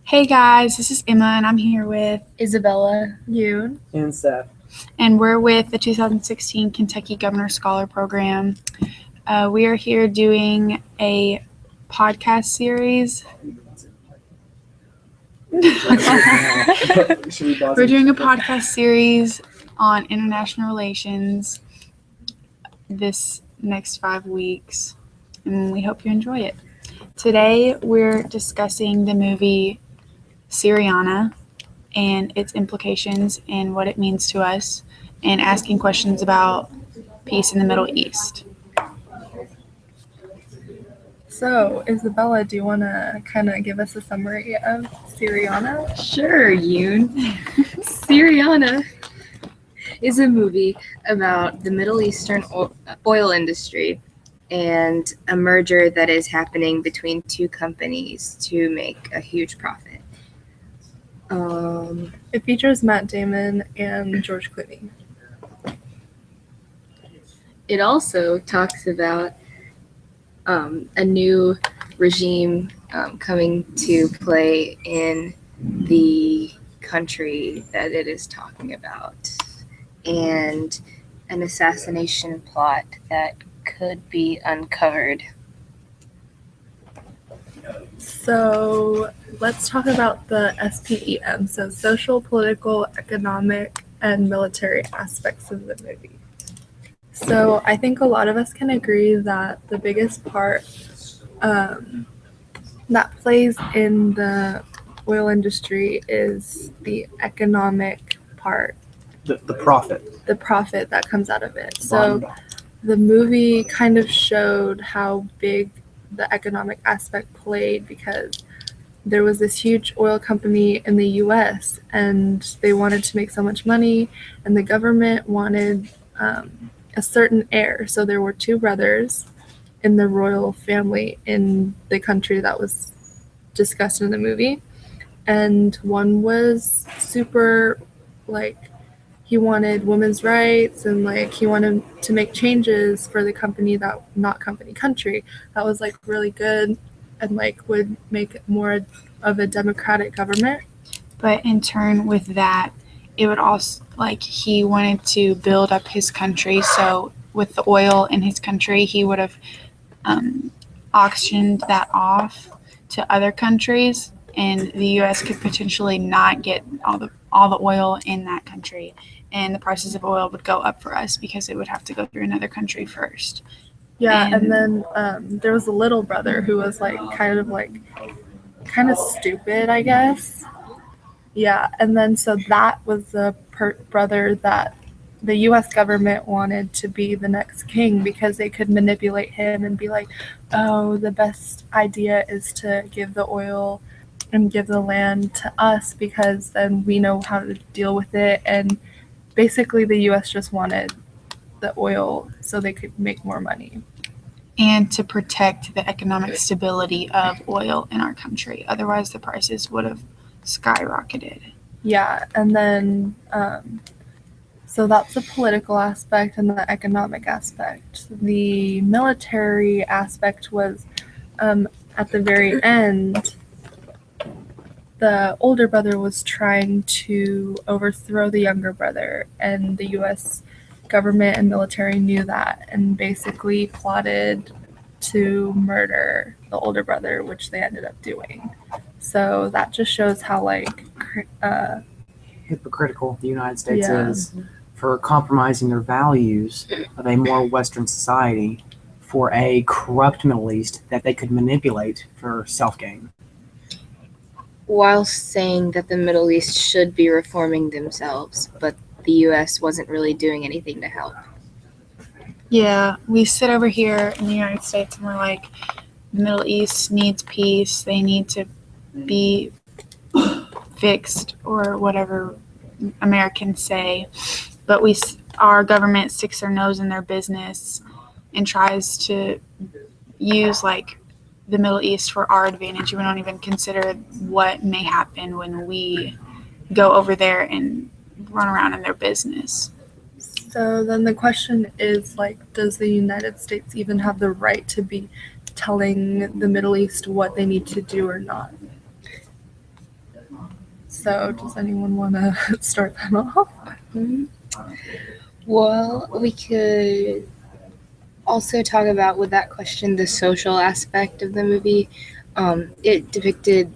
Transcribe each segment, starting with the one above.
Hey guys, this is Emma and I'm here with Isabella. Yoon. And Seth. and we're with the 2016 Kentucky Governor Scholar Program. We are here doing a podcast series. We're doing a podcast series on international relations this next 5 weeks, and we hope you enjoy it. Today we're discussing the movie Syriana and its implications and what it means to us, and asking questions about peace in the Middle East. So, Isabella, do you want to kind of give us a summary of Syriana? Sure, Yoon. Syriana is a movie about the Middle Eastern oil industry and a merger that is happening between two companies to make a huge profit. It features Matt Damon and George Clooney. It also talks about a new regime coming to play in the country that it is talking about, and an assassination plot that could be uncovered. So, let's talk about the SPEM, so social, political, economic, and military aspects of the movie. So, I think a lot of us can agree that the biggest part that plays in the oil industry is the economic part. The profit. The profit that comes out of it. So the movie kind of showed how big the economic aspect played, because there was this huge oil company in the US and they wanted to make so much money, and the government wanted a certain heir. So there were two brothers in the royal family in the country that was discussed in the movie, and one was super, like, he wanted women's rights, and like he wanted to make changes for the company that country that was like really good and like would make more of a democratic government. But in turn with that, it would also, like, he wanted to build up his country. So with the oil in his country, he would have auctioned that off to other countries, and the U.S. could potentially not get all the oil in that country, and the prices of oil would go up for us because it would have to go through another country first. Yeah, and then there was a little brother who was like kind of stupid, I guess. Yeah, and then so that was the brother that the U.S. government wanted to be the next king, because they could manipulate him and be like, oh, the best idea is to give the oil and give the land to us, because then we know how to deal with it. And basically the U.S. just wanted the oil so they could make more money. And to protect the economic stability of oil in our country. Otherwise, the prices would have skyrocketed. Yeah, and then so that's the political aspect and the economic aspect. The military aspect was at the very end. The older brother was trying to overthrow the younger brother, and the U.S. government and military knew that and basically plotted to murder the older brother, which they ended up doing. So that just shows how hypocritical the United States is for compromising their values of a more Western society for a corrupt Middle East that they could manipulate for self-gain. While saying that the Middle East should be reforming themselves, but the U.S. wasn't really doing anything to help. Yeah, we sit over here in the United States and we're like, the Middle East needs peace, they need to be fixed, or whatever Americans say. But our government sticks their nose in their business and tries to use like the Middle East for our advantage. We don't even consider what may happen when we go over there and run around in their business. So then the question is, like, does the United States even have the right to be telling the Middle East what they need to do or not? So does anyone want to start that off? Well, we could also talk about, with that question, the social aspect of the movie. It depicted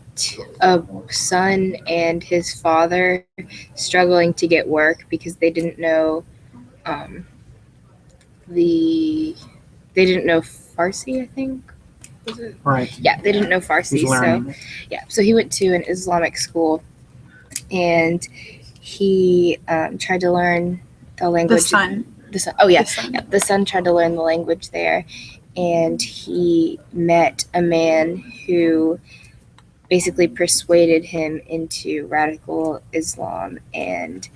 a son and his father struggling to get work because they didn't know they didn't know Farsi, I think. Was it? Right. Yeah, they didn't know Farsi. He's learning it. So he went to an Islamic school, and he tried to learn the language. The son. Oh yeah, The son. yeah. The son tried to learn the language there, and he met a man who basically persuaded him into radical Islam and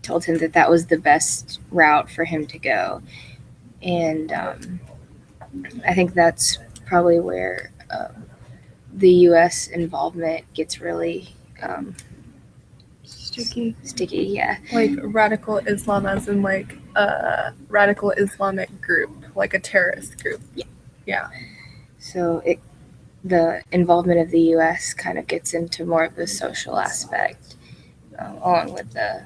told him that that was the best route for him to go. And I think that's probably where the U.S. involvement gets really Sticky. sticky. Yeah. Like radical Islam, as in like a radical Islamic group, like a terrorist group. Yeah. So the involvement of the U.S. kind of gets into more of the social aspect, along with the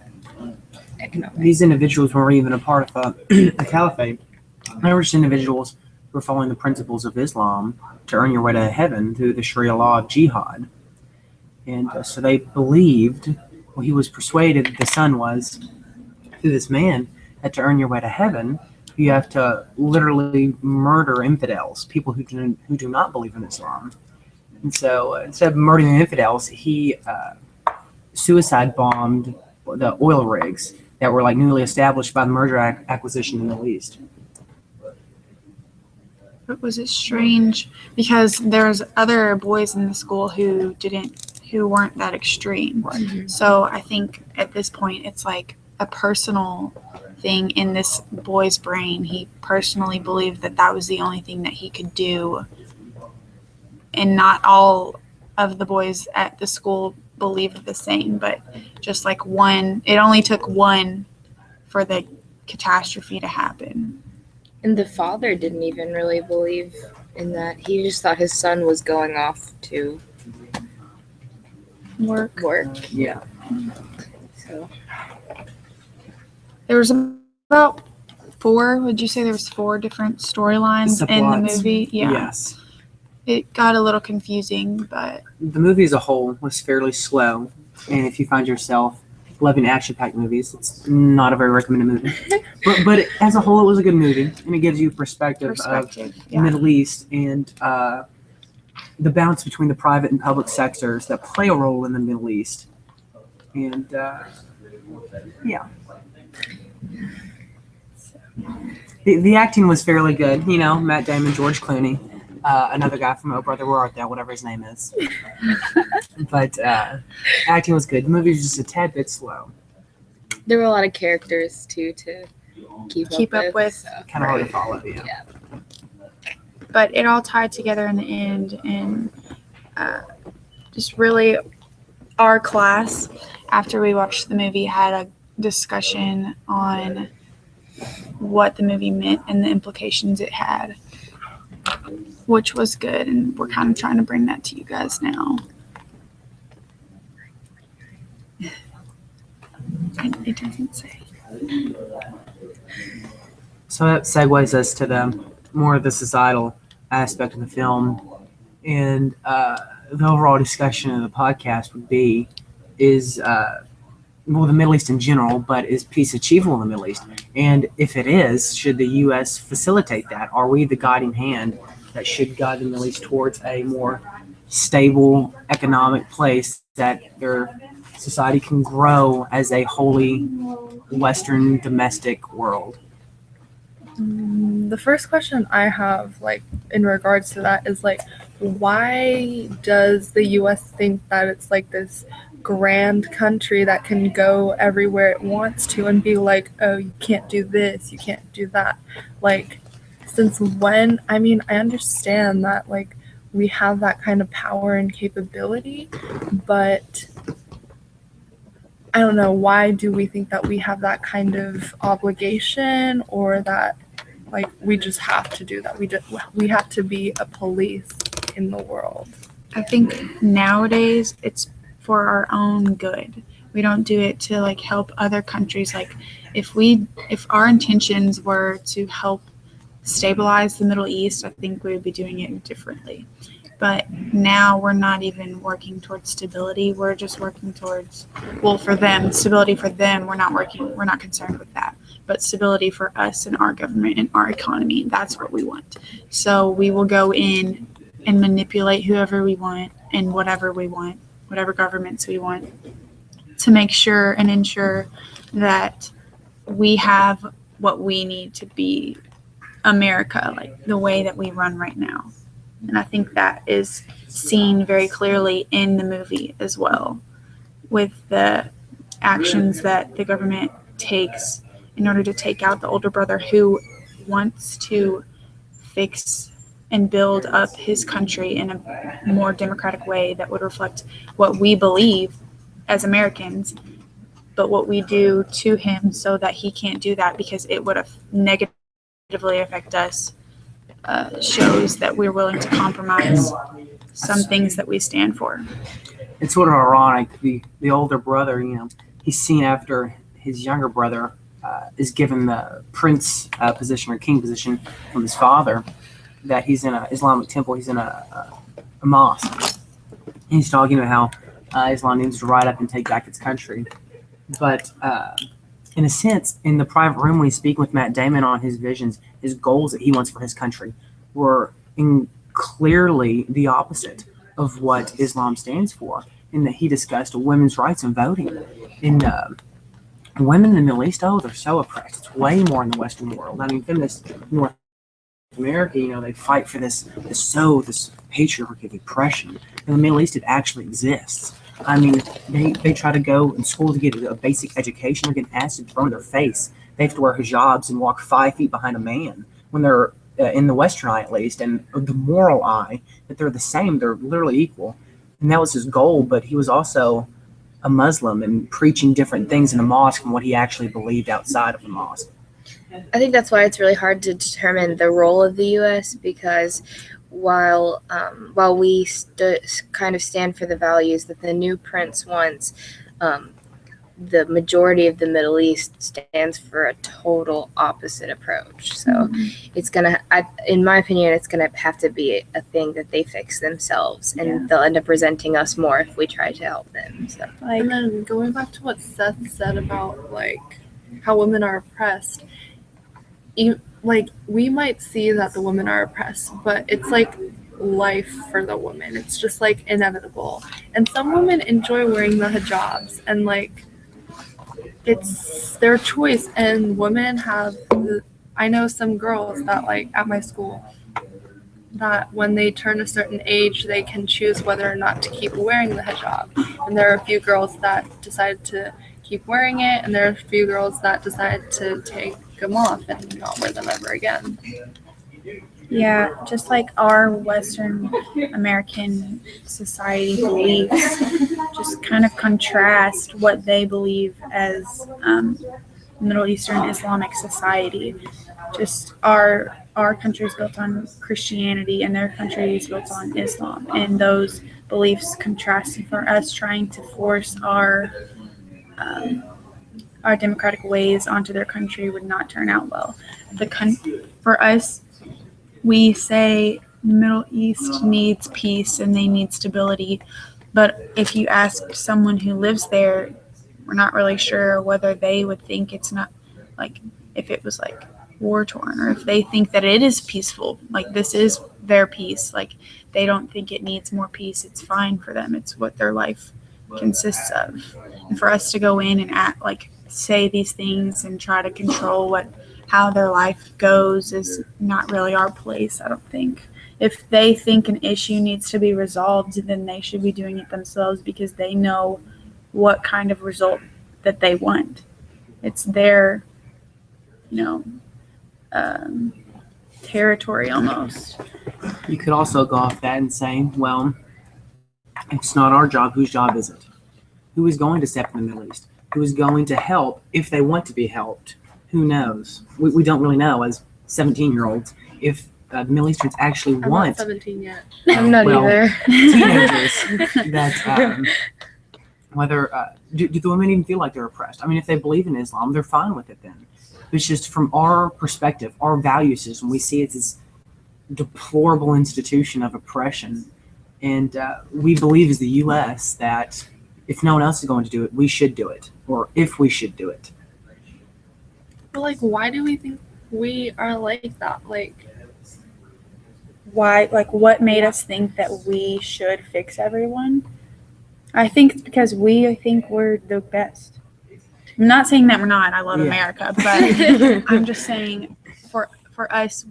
economic. These individuals weren't even a part of a caliphate. They were just individuals who were following the principles of Islam to earn your way to heaven through the Sharia law of jihad. And so they believed, well, he was persuaded, the son was, through this man, that to earn your way to heaven, you have to literally murder infidels, people who do not believe in Islam. And so instead of murdering the infidels, he suicide bombed the oil rigs that were like newly established by the merger acquisition in the Middle East. But was it strange because there's other boys in the school who weren't that extreme. Right. So I think at this point it's like a personal thing in this boy's brain. He personally believed that that was the only thing that he could do, and not all of the boys at the school believed the same, but just like one, it only took one for the catastrophe to happen. And the father didn't even really believe in that. He just thought his son was going off to Work. Yeah. So There was about four, would you say there was four different storylines in the Subplots. movie? Yeah. Yes. It got a little confusing, but The movie as a whole was fairly slow, and if you find yourself loving action-packed movies, it's not a very recommended movie. but as a whole, it was a good movie, and it gives you perspective of the yeah. Middle East and the balance between the private and public sectors that play a role in the Middle East. And yeah. The acting was fairly good. You know, Matt Damon, George Clooney, another guy from Oh Brother, Where Art Thou, whatever his name is. But acting was good. The movie was just a tad bit slow. there were a lot of characters too to keep up with. So. Kind of hard to follow, yeah. But it all tied together in the end, and just really our class, after we watched the movie, had a discussion on what the movie meant and the implications it had, which was good, and we're kind of trying to bring that to you guys now. It doesn't say. So that segues us to the more of the societal aspect of the film, and the overall discussion of the podcast would be, is well, the Middle East in general, but is peace achievable in the Middle East? And if it is, should the U.S. facilitate that? Are we the guiding hand that should guide the Middle East towards a more stable economic place that their society can grow as a wholly Western domestic world? The first question I have, like, in regards to that is, like, why does the U.S. think that it's, like, this grand country that can go everywhere it wants to and be like, oh, you can't do this, you can't do that? Like, since when? I mean, I understand that, like, we have that kind of power and capability, but I don't know, why do we think that we have that kind of obligation, or that, like, we just have to do that? We have to be a police in the world. I think nowadays it's for our own good. We don't do it to like help other countries. Like if our intentions were to help stabilize the Middle East, I think we would be doing it differently. But now we're not even working towards stability. We're just working towards, well, for them, stability for them. We're not concerned with that. But stability for us and our government and our economy, that's what we want. So we will go in and manipulate whoever we want and whatever we want, whatever governments we want, to make sure and ensure that we have what we need to be America, like the way that we run right now. And I think that is seen very clearly in the movie as well, with the actions that the government takes in order to take out the older brother who wants to fix and build up his country in a more democratic way that would reflect what we believe as Americans, but what we do to him so that he can't do that because it would negatively affect us. Shows that we're willing to compromise some things that we stand for. It's sort of ironic. The older brother, he's seen after his younger brother is given the prince position or king position from his father, that he's in an Islamic temple, he's in a mosque. And he's talking about how Islam needs to rise up and take back its country. But in a sense, in the private room when he's speaking with Matt Damon on his visions, his goals that he wants for his country were clearly the opposite of what Islam stands for, in that he discussed women's rights and voting. And women in the Middle East, they're so oppressed. It's way more in the Western world. I mean, feminists in North America, they fight for this patriarchy of oppression. In the Middle East, it actually exists. I mean, they try to go in school to get a basic education. They're getting acid thrown in their face. They have to wear hijabs and walk 5 feet behind a man when they're in the Western eye, at least, and the moral eye, that they're the same. They're literally equal. And that was his goal, but he was also a Muslim and preaching different things in a mosque from what he actually believed outside of the mosque. I think that's why it's really hard to determine the role of the U.S. because while we kind of stand for the values that the new prince wants, the majority of the Middle East stands for a total opposite approach. So it's in my opinion, it's gonna have to be a thing that they fix themselves, and they'll end up resenting us more if we try to help them. So, and then going back to what Seth said about like how women are oppressed, we might see that the women are oppressed, but it's like life for the woman. It's just like inevitable. And some women enjoy wearing the hijabs, and like it's their choice. And women I know some girls that like at my school that when they turn a certain age, they can choose whether or not to keep wearing the hijab. And there are a few girls that decide to keep wearing it, and there are a few girls that decide to take them off and not wear them ever again. Yeah, just like our Western American society beliefs, just kind of contrast what they believe as Middle Eastern Islamic society. Just our country is built on Christianity and their country is built on Islam, and those beliefs contrasted for us trying to force our democratic ways onto their country would not turn out well. For us, we say the Middle East needs peace and they need stability, but if you ask someone who lives there, we're not really sure whether they would think it's not, like, if it was like war torn, or if they think that it is peaceful, like this is their peace, like they don't think it needs more peace. It's fine for them. It's what their life consists of. And for us to go in and say these things and try to control how their life goes is not really our place, I don't think. If they think an issue needs to be resolved, then they should be doing it themselves because they know what kind of result that they want. It's their, territory almost. You could also go off that and say, well, it's not our job. Whose job is it? Who is going to step in the Middle East? Who is going to help if they want to be helped? Who knows? We don't really know as 17-year-olds if the Middle Easterns actually I'm want. not 17 yet. I'm not either. Teenagers that whether do the women even feel like they're oppressed? I mean, if they believe in Islam, they're fine with it then. It's just from our perspective, our value system, we see it as deplorable institution of oppression, and we believe as the U.S. that if no one else is going to do it, we should do it, or if we should do it. But like, why do we think we are like that? Like, Why, like, what made us think that we should fix everyone? I think it's because I think we're the best. I'm not saying that we're not. I love Yeah. America, but I'm just saying for us,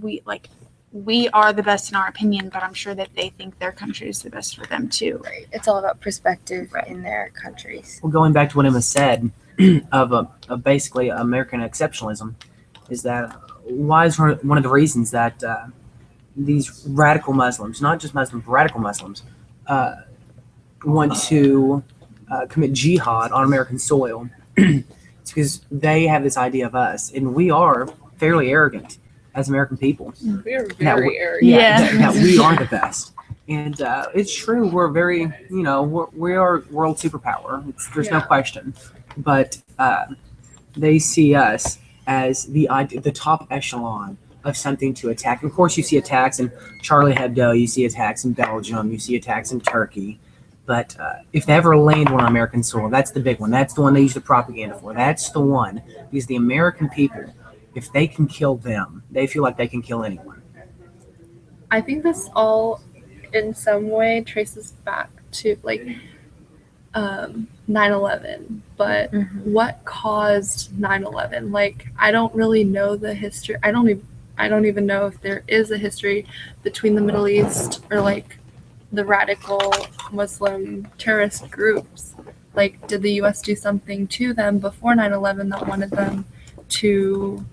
we are the best in our opinion, but I'm sure that they think their country is the best for them too. Right. It's all about perspective Right. in their countries. Well, going back to what Emma said of basically American exceptionalism, is that why is one of the reasons that these radical Muslims, not just Muslims, radical Muslims, want to commit jihad on American soil. It's because they have this idea of us, and we are fairly arrogant as American people. we are That very arrogant. Yeah. that we are the best. And it's true, we're very, we are world superpower. There's no Yeah. question. But they see us as the top echelon of something to attack. Of course, you see attacks in Charlie Hebdo, you see attacks in Belgium, you see attacks in Turkey. But if they ever land one on American soil, that's the big one. That's the one they use the propaganda for. That's the one. Because the American people, if they can kill them, they feel like they can kill anyone. I think this all, in some way, traces back to like 9/11. But what caused 9/11? Like, I don't really know the history. I don't even know if there is a history between the Middle East or like the radical Muslim terrorist groups. Like, did the U.S. do something to them before 9/11 that wanted them to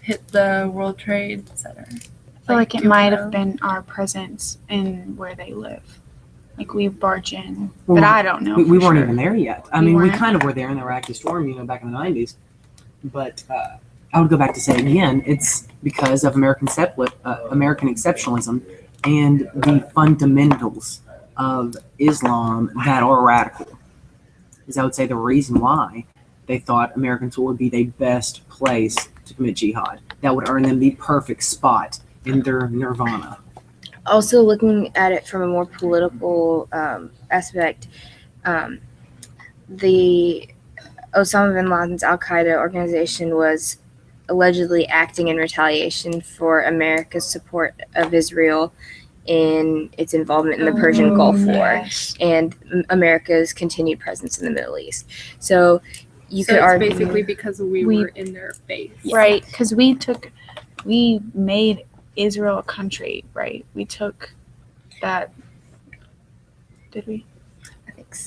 hit the World Trade Center? I feel like it do might we have know? been our presence in where they live. Like, we barge in, Well, but I don't know. We for weren't sure. even there yet. I We mean, we weren't. kind of were there in the Iraqi storm, back in the 90s. But I would go back to say again, it's because of American exceptionalism and the fundamentals of Islam that are radical. Is I would say the reason why they thought American soil would be the best place to commit jihad. That would earn them the perfect spot in their nirvana. Also, looking at it from a more political aspect, the Osama bin Laden's Al Qaeda organization was allegedly acting in retaliation for America's support of Israel in its involvement in the Persian Gulf War Yes. and America's continued presence in the Middle East. So you So could it's argue basically because we were in their face. Right, because we made Israel a country, right? We took that. Did we?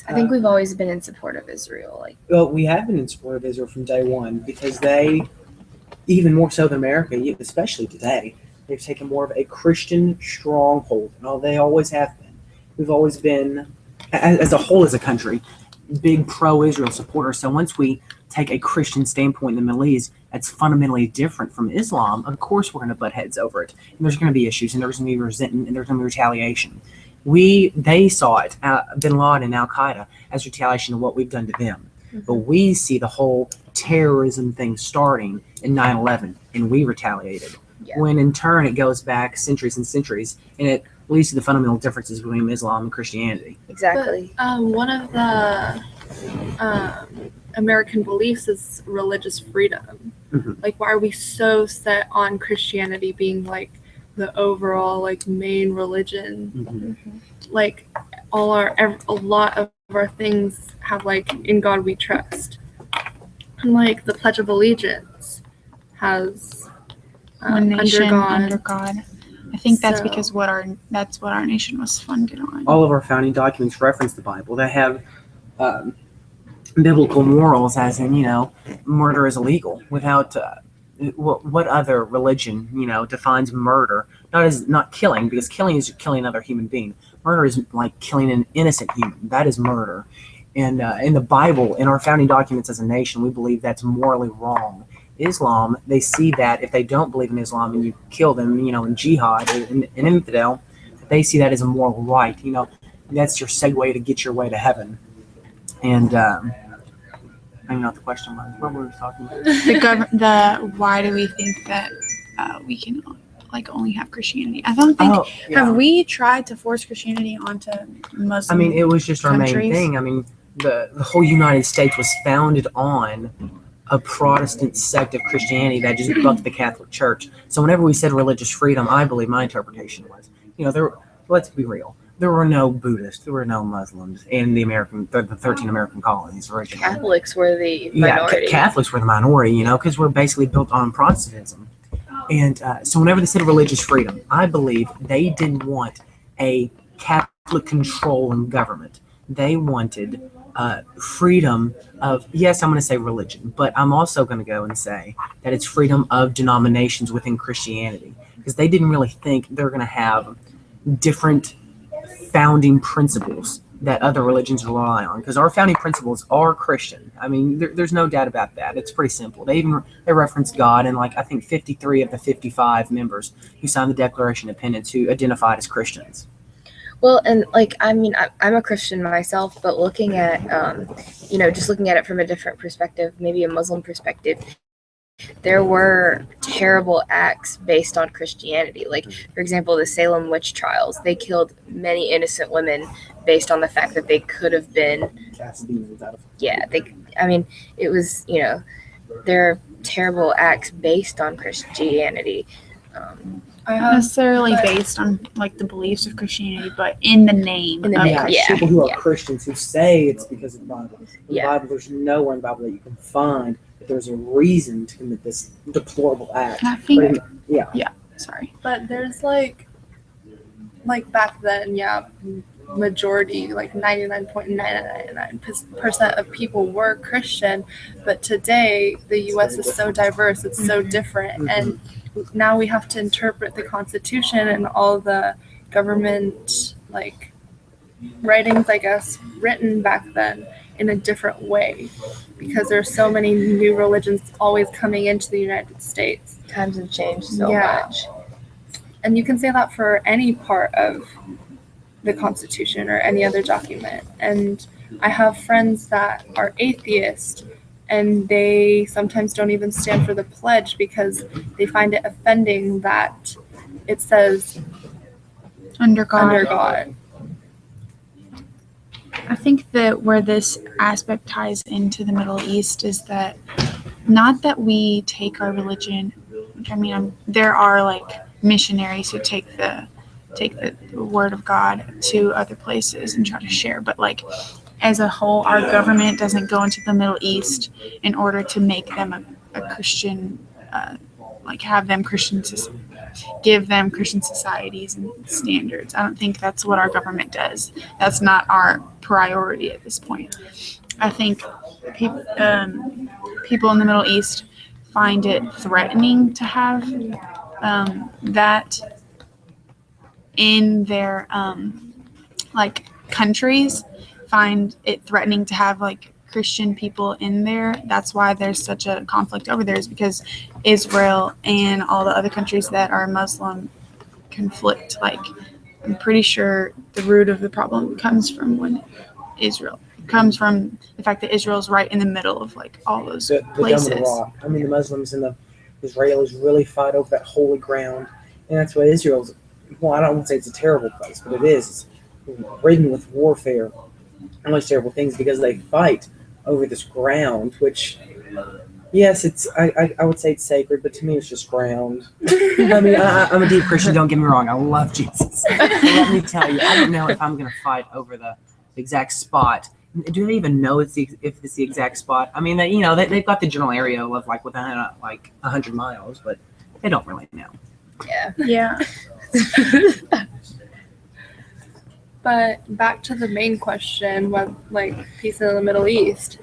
I think we've always been in support of Israel. Like, Well, we have been in support of Israel from day one because they, even more so than America, especially today, they've taken more of a Christian stronghold. They always have been. We've always been, as a whole, as a country, big pro-Israel supporters. So once we take a Christian standpoint in the Middle East that's fundamentally different from Islam, of course we're going to butt heads over it. And there's going to be issues, and there's going to be resentment, and there's going to be retaliation. They saw it, Bin Laden and Al Qaeda, as retaliation of what we've done to them. But we see the whole terrorism thing starting in 9/11, and we retaliated. Yeah. When in turn it goes back centuries and centuries, and it leads to the fundamental differences between Islam and Christianity. exactly. One of the American beliefs is religious freedom. Mhm. Like, why are we so set on Christianity being like the overall like main religion? Like, a lot of our things have like "in God we trust," and like the Pledge of Allegiance has One nation undergone. under God. I think that's So- because that's what our nation was funded on. All of our founding documents reference the Bible. They have biblical morals, as in, murder is illegal. Without what other religion, defines murder? Not killing, because killing is killing another human being. Murder is like killing an innocent human. That is murder. And in the Bible, in our founding documents as a nation, we believe that's morally wrong. Islam, they see that if they don't believe in Islam and you kill them, in jihad, an infidel, they see that as a moral right. that's your segue to get your way to heaven. And I don't know what the question was. What were we talking about? Why do we think that we can like only have Christianity? I don't think. Oh, yeah. Have we tried to force Christianity onto Muslim? I mean, it was just our main countries? thing. I mean, the whole United States was founded on a Protestant sect of Christianity that just bucked the Catholic Church. So whenever we said religious freedom, I believe my interpretation was, let's be real. There were no Buddhists, there were no Muslims in the 13 American colonies originally. Catholics were the minority. Catholics were the minority, because we're basically built on Protestantism. And so whenever they said religious freedom, I believe they didn't want a Catholic control in government. They wanted freedom of, yes, I'm going to say religion, but I'm also going to go and say that it's freedom of denominations within Christianity, because they didn't really think they're going to have different founding principles that other religions rely on, because our founding principles are Christian. I mean, there's no doubt about that. It's pretty simple. They reference God, and I think 53 of the 55 members who signed the Declaration of Independence who identified as Christians. Well, and I'm a Christian myself, but looking at, just looking at it from a different perspective, maybe a Muslim perspective, there were terrible acts based on Christianity. Like, for example, the Salem witch trials. They killed many innocent women based on the fact that they could have been. Yeah, it was, there are terrible acts based on Christianity. Not necessarily based on the beliefs of Christianity, but in the name. People who are Christians who say it's because of the Bible. In the Bible, there's nowhere in the Bible that you can find that there's a reason to commit this deplorable act. And I think, sorry. But there's back then, majority, 99.999% of people were Christian, but today the U.S. is so diverse, it's so different, and now we have to interpret the Constitution and all the government writings, I guess, written back then in a different way, because there's so many new religions always coming into the United States. Times have changed so much. And you can say that for any part of the Constitution or any other document. And I have friends that are atheist, and they sometimes don't even stand for the pledge because they find it offending that it says Under God. under God. I think that where this aspect ties into the Middle East is that not that we take our religion, which there are missionaries who take the word of God to other places and try to share, but as a whole, our government doesn't go into the Middle East in order to make them a Christian, have them give them Christian societies and standards. I don't think that's what our government does. That's not our priority at this point. I think people in the Middle East find it threatening to have that in their countries, find it threatening to have Christian people in there. That's why there's such a conflict over there, is because Israel and all the other countries that are Muslim conflict. I'm pretty sure the root of the problem comes from comes from the fact that Israel's right in the middle of all those places. Dome of the Rock. The Muslims and the Israelis really fight over that holy ground, and that's why Israel's. Well, I don't want to say it's a terrible place, but it is. It's ridden with warfare and those terrible things because they fight over this ground, which, yes, it's. I would say it's sacred, but to me, it's just ground. I'm a deep Christian. Don't get me wrong. I love Jesus. But let me tell you, I don't know if I'm going to fight over the exact spot. Do they even know if it's the exact spot? They've got the general area of within 100 miles, but they don't really know. Yeah. But back to the main question, what peace in the Middle East.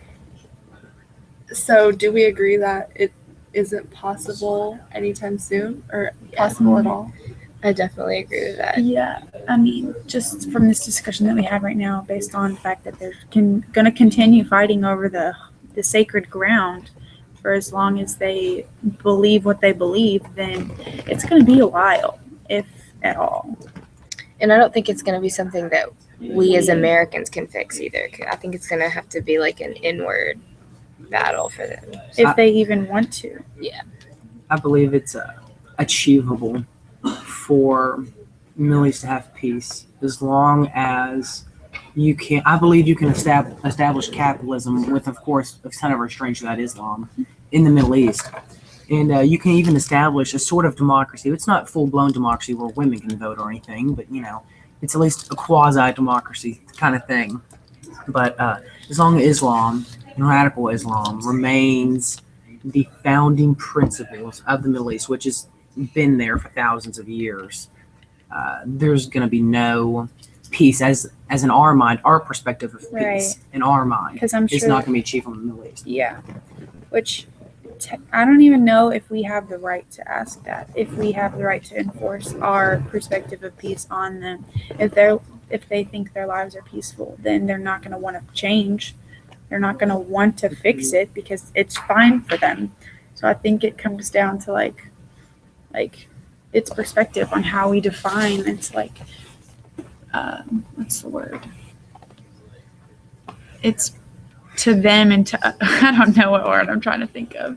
So do we agree that it isn't possible anytime soon, or possible at all? I definitely agree with that. Yeah, just from this discussion that we have right now, based on the fact that they're going to continue fighting over the sacred ground for as long as they believe what they believe, then it's going to be a while, if at all. And I don't think it's going to be something that we as Americans can fix either. I think it's going to have to be like an inward battle for them. If they even want to. I believe it's achievable for Middle East to have peace as long as you can. I believe you can establish capitalism with, of course, a ton of restraints to that Islam in the Middle East. And you can even establish a sort of democracy. It's not full-blown democracy where women can vote or anything, but, it's at least a quasi-democracy kind of thing. But as long as Islam, radical Islam, remains the founding principles of the Middle East, which has been there for thousands of years, there's going to be no peace as in our mind, our perspective of peace in our mind. Because I'm sure it's not going to be achieved in the Middle East. Yeah, which I don't even know if we have the right to ask that. If we have the right to enforce our perspective of peace on them, if they think their lives are peaceful, then they're not going to want to change. They're not going to want to fix it because it's fine for them. So I think it comes down to like its perspective on how we define. It's like, what's the word? It's to them and to, I don't know what word I'm trying to think of.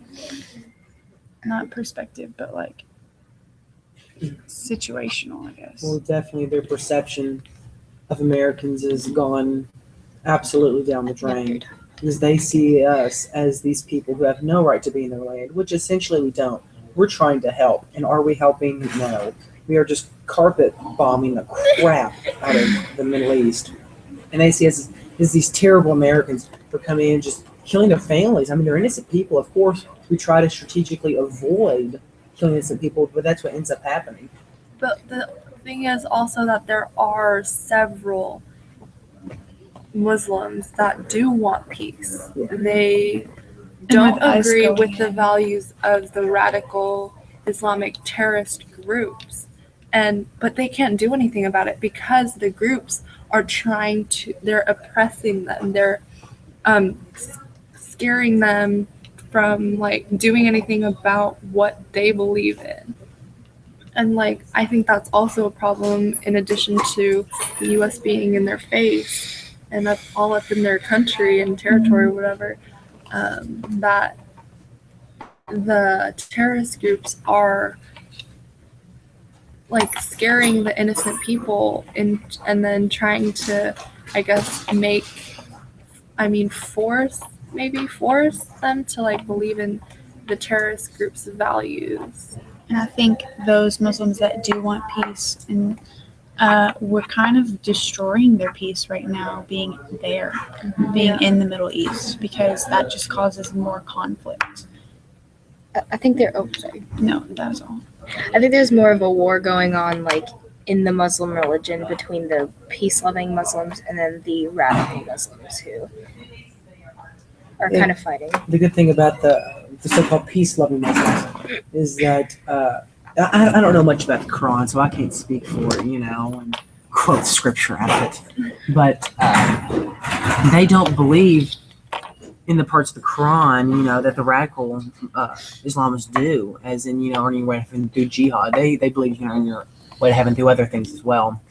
Not perspective, but like situational, I guess. Well, definitely their perception of Americans has gone absolutely down the drain. Because they see us as these people who have no right to be in their land, which essentially we don't. We're trying to help. And are we helping? No. We are just carpet bombing the crap out of the Middle East. And they see us as these terrible Americans who are coming in and just killing their families. I mean, they're innocent people. Of course, we try to strategically avoid killing innocent people, but that's what ends up happening. But the thing is also that there are several Muslims that do want peace. They don't agree with the values of the radical Islamic terrorist groups, but they can't do anything about it because the groups are they're oppressing them. They're scaring them from like doing anything about what they believe in. And like I think that's also a problem in addition to the US being in their face and that's all up in their country and territory or whatever, that the terrorist groups are like scaring the innocent people and then trying to, I guess, force them to like believe in the terrorist group's values. And I think those Muslims that do want peace, and we're kind of destroying their peace right now, being there, being in the Middle East, because that just causes more conflict. I think sorry. No, that was all. I think there's more of a war going on, like in the Muslim religion between the peace-loving Muslims and then the radical Muslims who are kind of fighting. The good thing about the so-called peace-loving Muslims is that I don't know much about the Quran, so I can't speak for it, and quote scripture out of it. But they don't believe in the parts of the Quran, that the radical Islamists do, as in, earning your way to heaven through jihad. They believe you can earn your way to heaven through other things as well.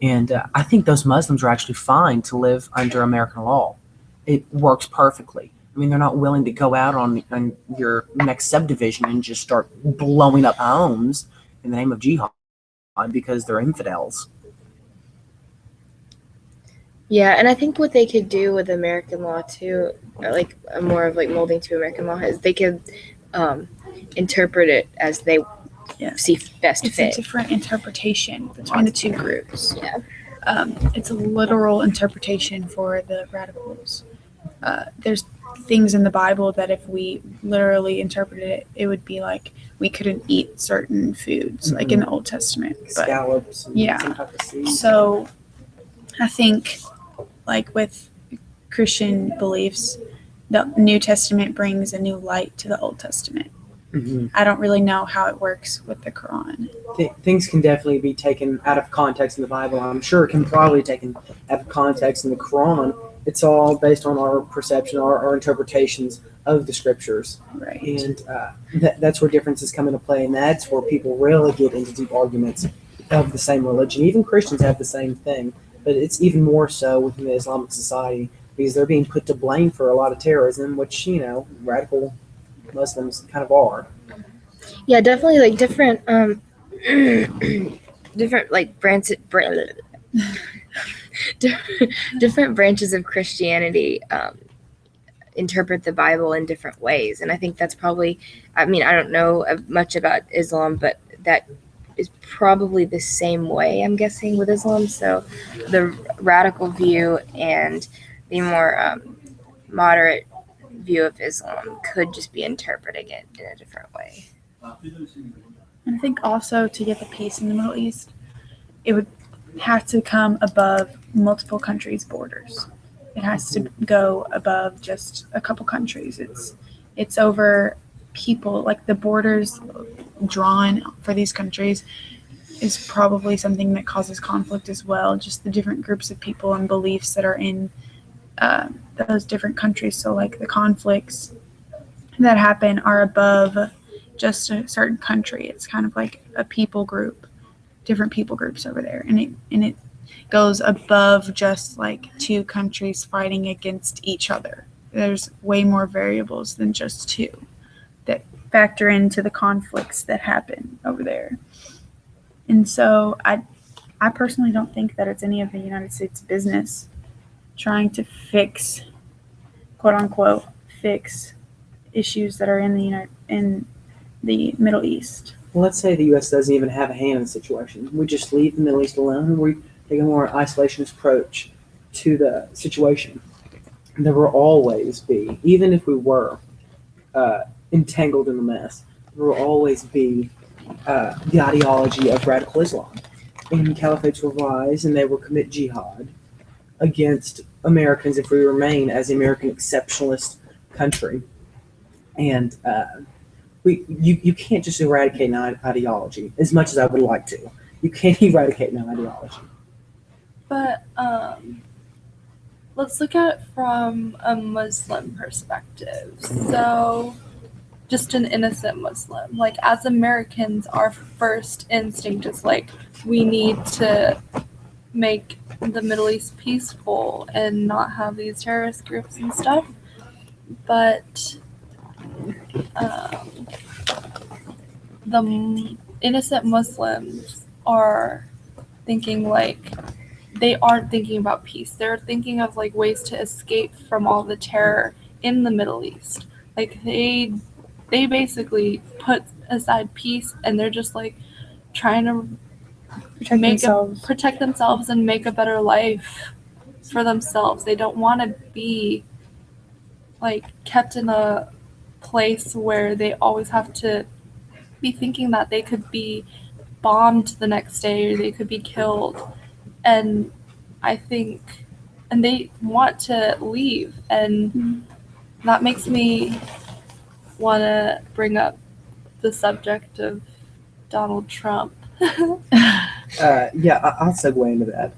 And I think those Muslims are actually fine to live under American law. It works perfectly. I mean, they're not willing to go out on your next subdivision and just start blowing up homes in the name of jihad because they're infidels. Yeah, and I think what they could do with American law too, or like more of like molding to American law, is they could interpret it as they see best It's fit. a different interpretation between the two groups. Yeah. It's a literal interpretation for the radicals. There's things in the Bible that if we literally interpreted it, it would be like we couldn't eat certain foods, like in the Old Testament. But, Scallops. And some type of seeds. so I think, like with Christian beliefs, the New Testament brings a new light to the Old Testament. Mm-hmm. I don't really know how it works with the Quran. Things can definitely be taken out of context in the Bible. I'm sure it can probably be taken out of context in the Quran. It's all based on our perception, our interpretations of the scriptures. Right. And that's where differences come into play, and that's where people really get into deep arguments of the same religion. Even Christians have the same thing. but it's even more so within the Islamic society because they're being put to blame for a lot of terrorism, which radical Muslims kind of are. Yeah, definitely like different different like different branches of Christianity interpret the Bible in different ways, and I think that's probably. I mean, I don't know much about Islam, but that is probably the same way, I'm guessing, with Islam. So the radical view and the more moderate view of Islam could just be interpreting it in a different way. And I think also to get the peace in the Middle East, it would have to come above multiple countries' borders. It has to go above just a couple countries. It's over people, like the borders drawn for these countries is probably something that causes conflict as well. Just the different groups of people and beliefs that are in those different countries. So like the conflicts that happen are above just a certain country. It's kind of like a people group, different people groups over there, and it goes above just like two countries fighting against each other. There's way more variables than just two that factor into the conflicts that happen over there. And so I personally don't think that it's any of the United States business trying to fix, quote unquote, fix issues that are in the Middle East. Well, let's say the U.S. doesn't even have a hand in the situation. We just leave the Middle East alone and we take a more isolationist approach to the situation. There will always be, even if we were entangled in the mess, there will always be the ideology of radical Islam. And caliphates will rise and they will commit jihad against Americans if we remain as the American exceptionalist country. And you can't just eradicate an ideology as much as I would like to. You can't eradicate an ideology. But let's look at it from a Muslim perspective. So, just an innocent Muslim. Like, as Americans, our first instinct is like, we need to make the Middle East peaceful and not have these terrorist groups and stuff. But the innocent Muslims are thinking like, they aren't thinking about peace. They're thinking of like ways to escape from all the terror in the Middle East. Like they basically put aside peace and they're just like trying to protect themselves and make a better life for themselves. They don't want to be like kept in a place where they always have to be thinking that they could be bombed the next day or they could be killed. And I think, and they want to leave, and that makes me want to bring up the subject of Donald Trump. Yeah, I'll segue into that.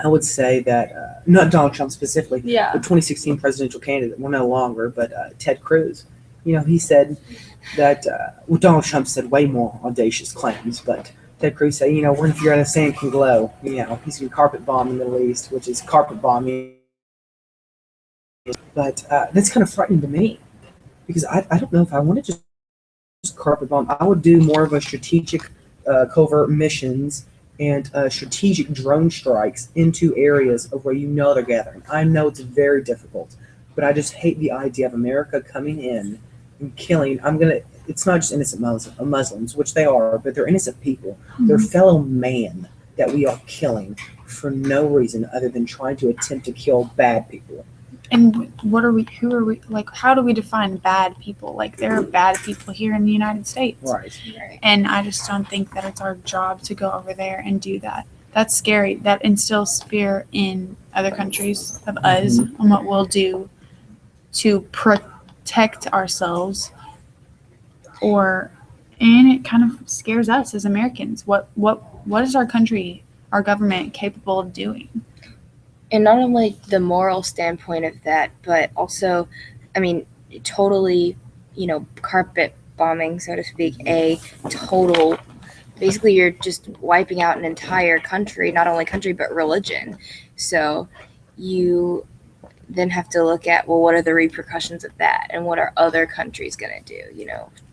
I would say that, not Donald Trump specifically, Yeah. the 2016 presidential candidate, well, no longer, but Ted Cruz. He said that, Donald Trump said way more audacious claims, but Ted Cruz said, when if you're in a sand can glow, he's going to carpet bomb the Middle East, which is carpet bombing. But that's kind of frightening to me because I don't know if I want to just carpet bomb. I would do more of a strategic covert missions and strategic drone strikes into areas of where they're gathering. I know it's very difficult, but I just hate the idea of America coming in and killing. It's not just innocent Muslims, which they are, but they're innocent people. Mm-hmm. They're fellow man that we are killing for no reason other than trying to attempt to kill bad people. And who are we, like, how do we define bad people? Like, there are bad people here in the United States. Right. And I just don't think that it's our job to go over there and do that. That's scary. That instills fear in other countries of us on what we'll do to protect ourselves. And it kind of scares us as Americans. What is our country, our government capable of doing? And not only the moral standpoint of that, but also, totally, carpet bombing, so to speak, a total basically you're just wiping out an entire country, not only country but religion. So you then have to look at, well, what are the repercussions of that, and what are other countries going to do,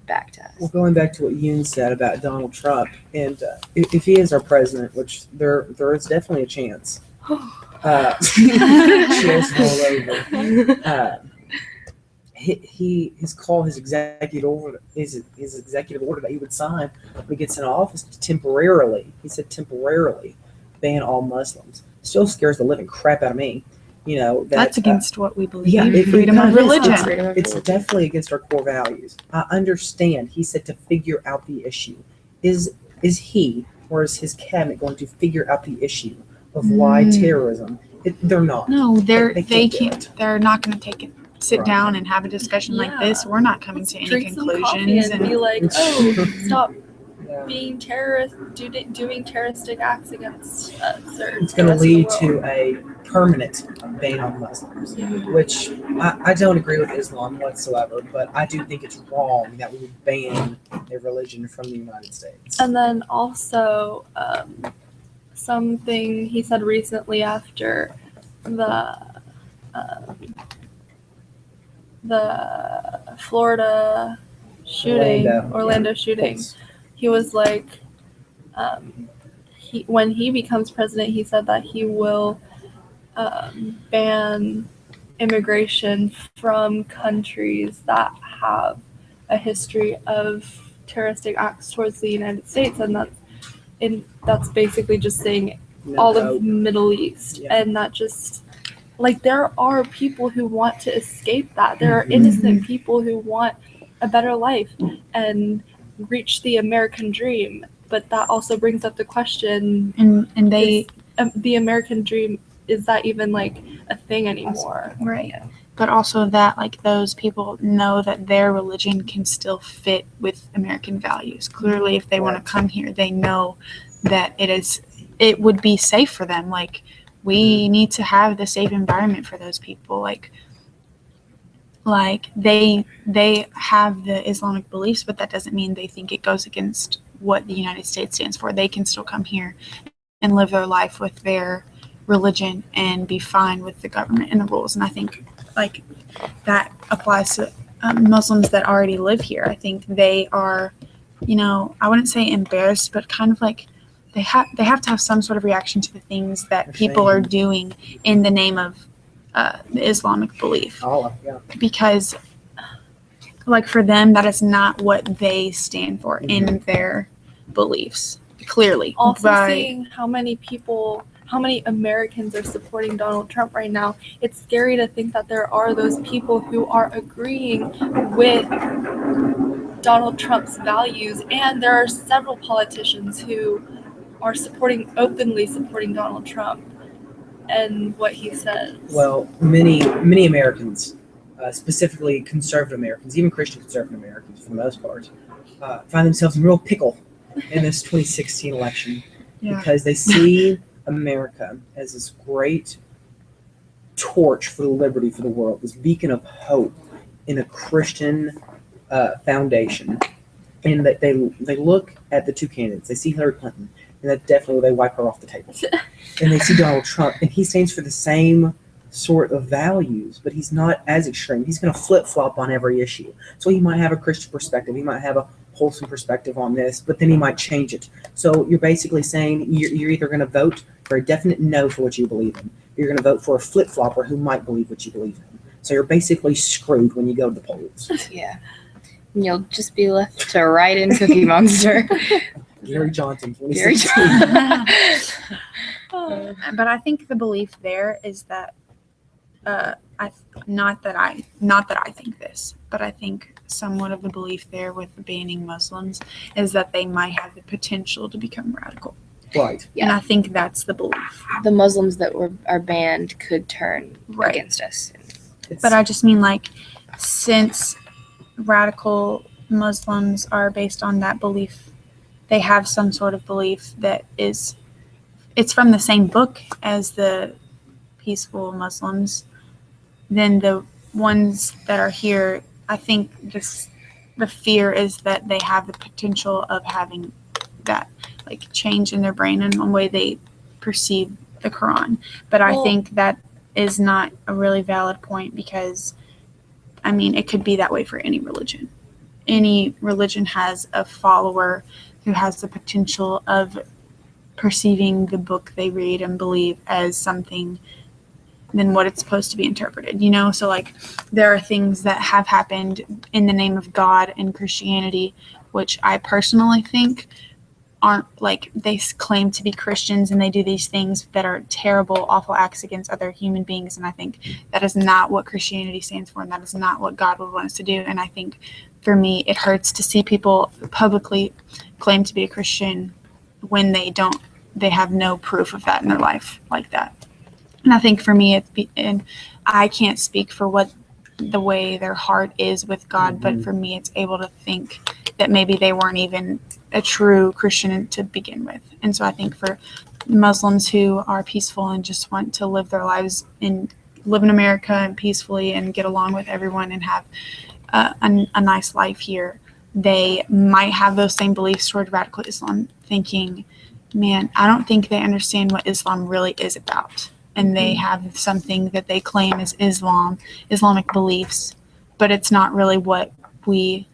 back to us. Well, going back to what Yoon said about Donald Trump, and if he is our president, which there is definitely a chance, chills all over. His executive order that he would sign when he gets in office to temporarily, he said temporarily, ban all Muslims. Still scares the living crap out of me. That's against what we believe. Yeah, freedom of religion. It's definitely against our core values. I understand. He said to figure out the issue. Is he or is his cabinet going to figure out the issue of why terrorism? They're not. No, They they can't do can't. it. They're not going to take it. Sit Right. down and have a discussion like Yeah. this. We're not coming to any Drink some coffee conclusions. and be like, stop Yeah. being doing terroristic acts against us. Or It's going to the rest of the lead world. to a permanent ban on Muslims, which I don't agree with Islam whatsoever, but I do think it's wrong that we would ban a religion from the United States. And then also something he said recently after the Florida shooting, Orlando shooting. Yes. He was like, when he becomes president, he said that he will ban immigration from countries that have a history of terroristic acts towards the United States, and that's basically just saying No all hope. of the Middle East, Yeah. and that just like there are people who want to escape that. There are Mhm. innocent people who want a better life and reach the American dream. But that also brings up the question: and they the American dream, is that even like a thing anymore? right. But also that like those people know that their religion can still fit with American values. Clearly, if they want to come here, they know that it would be safe for them. Like we need to have the safe environment for those people. Like they have the Islamic beliefs, but that doesn't mean they think it goes against what the United States stands for. They can still come here and live their life with their religion and be fine with the government and the rules. And I think like that applies to Muslims that already live here. I think they are, I wouldn't say embarrassed, but kind of like they have to have some sort of reaction to the things that people are doing in the name of the Islamic belief. Allah, yeah. Because like for them, that is not what they stand for in their beliefs. Clearly. Also seeing how many Americans are supporting Donald Trump right now, it's scary to think that there are those people who are agreeing with Donald Trump's values, and there are several politicians who are openly supporting Donald Trump and what he says. Well, many Americans, specifically conservative Americans, even Christian conservative Americans for the most part, find themselves in real pickle in this 2016 election because they see America as this great torch for the liberty for the world, this beacon of hope in a Christian foundation. And that they look at the two candidates. They see Hillary Clinton, and that definitely they wipe her off the table. And they see Donald Trump, and he stands for the same sort of values, but he's not as extreme. He's going to flip-flop on every issue. So he might have a Christian perspective. He might have a wholesome perspective on this, but then he might change it. So you're basically saying you're either going to vote for a definite no for what you believe in, or you're going to vote for a flip-flopper who might believe what you believe in. So you're basically screwed when you go to the polls. Yeah. And you'll just be left to write in Cookie Monster. Gary Johnson, Gary 2016. But I think the belief there is that not that I think this, but I think somewhat of the belief there with banning Muslims is that they might have the potential to become radical. Right. And I think that's the belief. The Muslims that are banned could turn Right. against us. But I just mean like since radical Muslims are based on that belief, they have some sort of belief that it's from the same book as the peaceful Muslims. Then the ones that are here, I think the fear is that they have the potential of having that like change in their brain and the way they perceive the Quran. But I think that is not a really valid point because, I mean, it could be that way for any religion. Any religion has a follower who has the potential of perceiving the book they read and believe as something than what it's supposed to be interpreted, you know? So, like, there are things that have happened in the name of God in Christianity, which I personally think aren't, like, they claim to be Christians and they do these things that are terrible, awful acts against other human beings. And I think that is not what Christianity stands for, and that is not what God would want us to do. And I think for me, it hurts to see people publicly claim to be a Christian when they don't, they have no proof of that in their life like that. And I think for me, and I can't speak for what the way their heart is with God, but for me, it's able to think that maybe they weren't even a true Christian to begin with. And so I think for Muslims who are peaceful and just want to live their lives and live in America and peacefully and get along with everyone and have a nice life here, they might have those same beliefs toward radical Islam, thinking, man, I don't think they understand what Islam really is about. And they have something that they claim is Islamic beliefs, but it's not really what we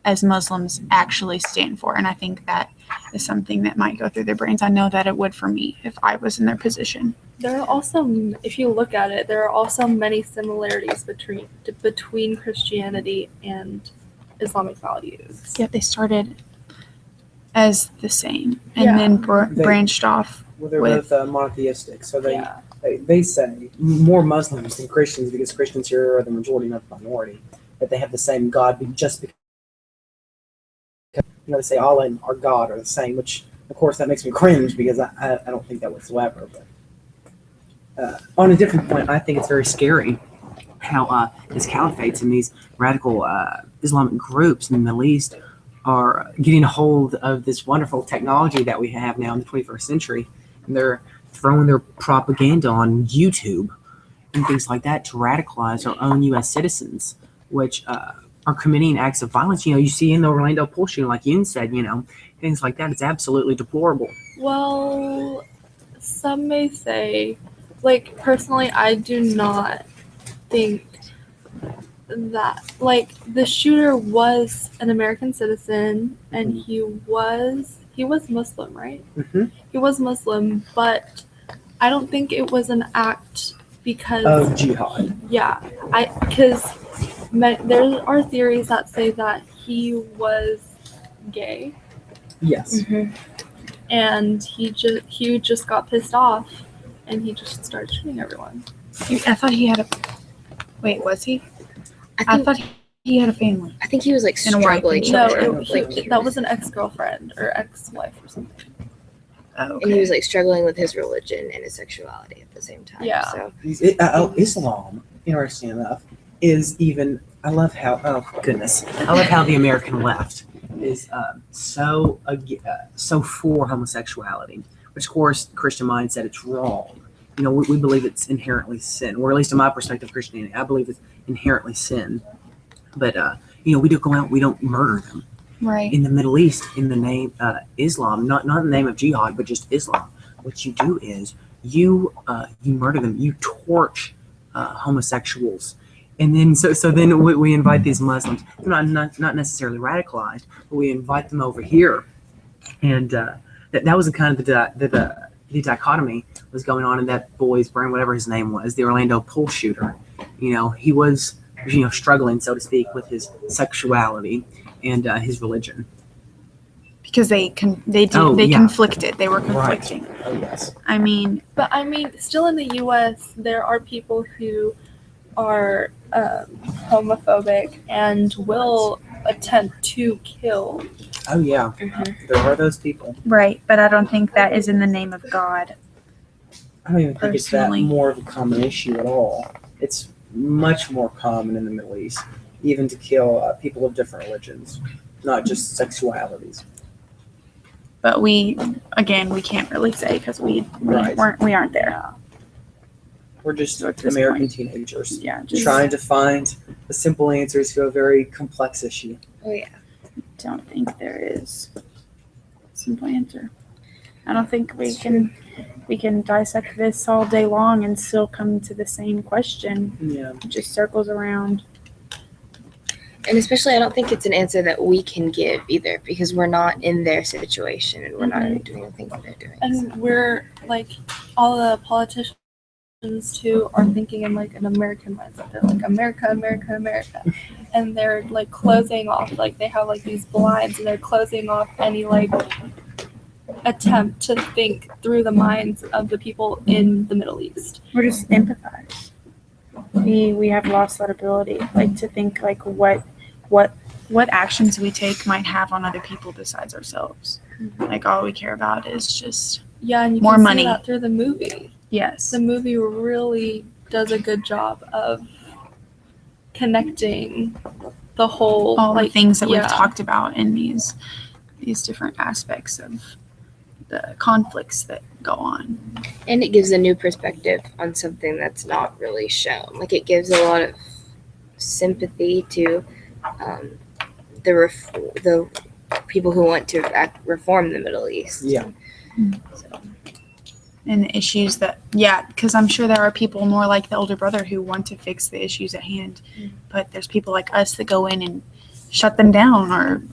as Muslims actually stand for. And I think that is something that might go through their brains. I know that it would for me if I was in their position. There are also, if you look at it, there are also many similarities between Christianity and Islamic values. Yet they started as the same and then branched off. Well, they're with, both monotheistic, so they say more Muslims than Christians, because Christians here are the majority, not the minority, that they have the same God just because, they say Allah and our God are the same, which of course that makes me cringe because I don't think that whatsoever. But on a different point, I think it's very scary how these caliphates and these radical Islamic groups in the Middle East are getting a hold of this wonderful technology that we have now in the 21st century, and they're throwing their propaganda on YouTube and things like that to radicalize our own U.S. citizens, which are committing acts of violence. You see in the Orlando pool shooting, like Yoon said, things like that. It's absolutely deplorable. Well, some may say, like, personally, I do not think that, like, the shooter was an American citizen and he was Muslim, right? Mm-hmm. He was Muslim, but I don't think it was an act because of jihad. Yeah, because there are theories that say that he was gay. Yes. Mm-hmm. And he just got pissed off and he just started shooting everyone. I thought he had a. Wait, was he? I thought he had a family. I think he was like And a wife. struggling. No, like, that was an ex-girlfriend or ex-wife or something. Oh, okay. and he was like struggling with his religion and his sexuality at the same time. Yeah. So Islam, interesting enough, is even. I love how. Oh goodness! I love how the American left is so for homosexuality, which of course Christian mind said it's wrong. We believe it's inherently sin, or at least in my perspective, Christianity, I believe it's inherently sin. But we don't go out, we don't murder them. Right. In the Middle East, in the name Islam, not in the name of jihad, but just Islam, what you do is you murder them, you torch homosexuals, and then so then we invite these Muslims. They're not necessarily radicalized, but we invite them over here, and that was kind of the dichotomy was going on in that boy's brain, whatever his name was, the Orlando pool shooter. He was struggling, so to speak, with his sexuality and his religion. Because they conflicted. They were conflicting. Right. Oh yes. But still in the U.S., there are people who are homophobic and will attempt to kill. Oh yeah. Mm-hmm. There are those people. Right, but I don't think that is in the name of God. I don't even think it's that Personally. more of a common issue at all. It's much more common in the Middle East, even to kill people of different religions, not just sexualities. But we can't really say because we aren't there. We're just So at this American point, teenagers Yeah, just trying to find the simple answers to a very complex issue. oh yeah. don't think there is. simple answer. I don't think we can dissect this all day long and still come to the same question. Yeah. It just circles around. And especially, I don't think it's an answer that we can give either, because we're not in their situation and we're not doing the things that they're doing. And we're like, all the politicians too are thinking in like an American mindset. They're like America, America, America, and they're like closing off. Like they have like these blinds, and they're closing off any like attempt to think through the minds of the people in the Middle East. We're just empathize. We have lost that ability, like to think like what actions we take might have on other people besides ourselves. Like all we care about is just Yeah, and you more can money. see that through the movie. yes. The movie really does a good job of connecting the whole All the things that we've yeah. talked about in these different aspects of the conflicts that go on. And it gives a new perspective on something that's not really shown. Like it gives a lot of sympathy to the people who want to reform the Middle East. Yeah. So, And the issues that, because I'm sure there are people more like the older brother who want to fix the issues at hand. But there's people like us that go in and shut them down or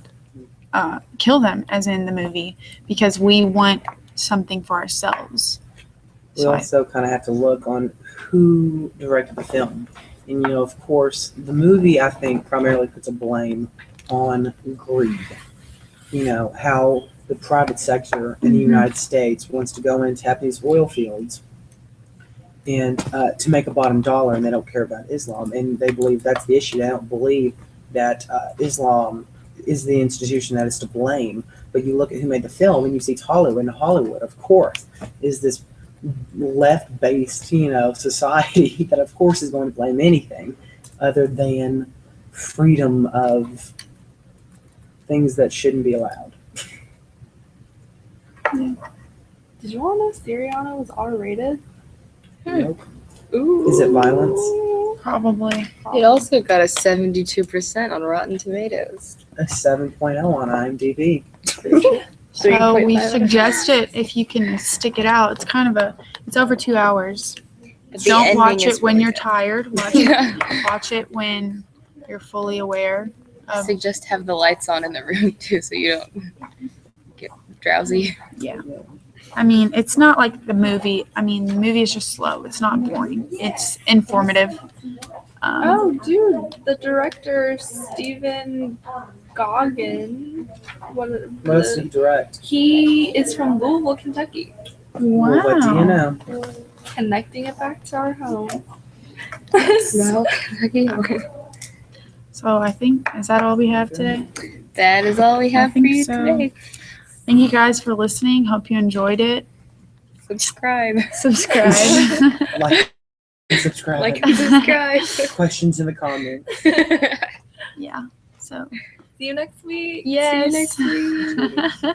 kill them, as in the movie, because we want something for ourselves. We also kind of have to look on who directed the film. And, of course, the movie, I think, primarily puts a blame on greed. How the private sector in the United States wants to go in and tap these oil fields and to make a bottom dollar, and they don't care about Islam. And they believe that's the issue. They don't believe that Islam is the institution that is to blame. But you look at who made the film, and you see it's Hollywood, and Hollywood, of course, is this left-based, society that, of course, is going to blame anything other than freedom of things that shouldn't be allowed. Did you all know Syriana was R-rated? Nope. Ooh. Is it violence? Probably. it also got a 72% on Rotten Tomatoes. A 7.0 on IMDb. So we 3.5. suggest it if you can stick it out. It's kind of it's over 2 hours. But the Don't ending watch is it when really you're good. tired. Yeah. Watch it when you're fully aware I of, suggest have the lights on in the room too, so you don't get drowsy. I mean, it's not like the movie. I mean, the movie is just slow. It's not boring. It's informative. Oh, dude, the director, Stephen Goggin, What else did he direct? he is from Louisville, Kentucky. Wow. What do you know? Connecting it back to our home. Well, okay. So I think, is that all we have today? That is all we have for think you so. today. Thank you guys for listening. Hope you enjoyed it. Subscribe. Subscribe. Like and subscribe. Like and subscribe. Questions in the comments. Yeah. So, See you next week. yes. See you next week.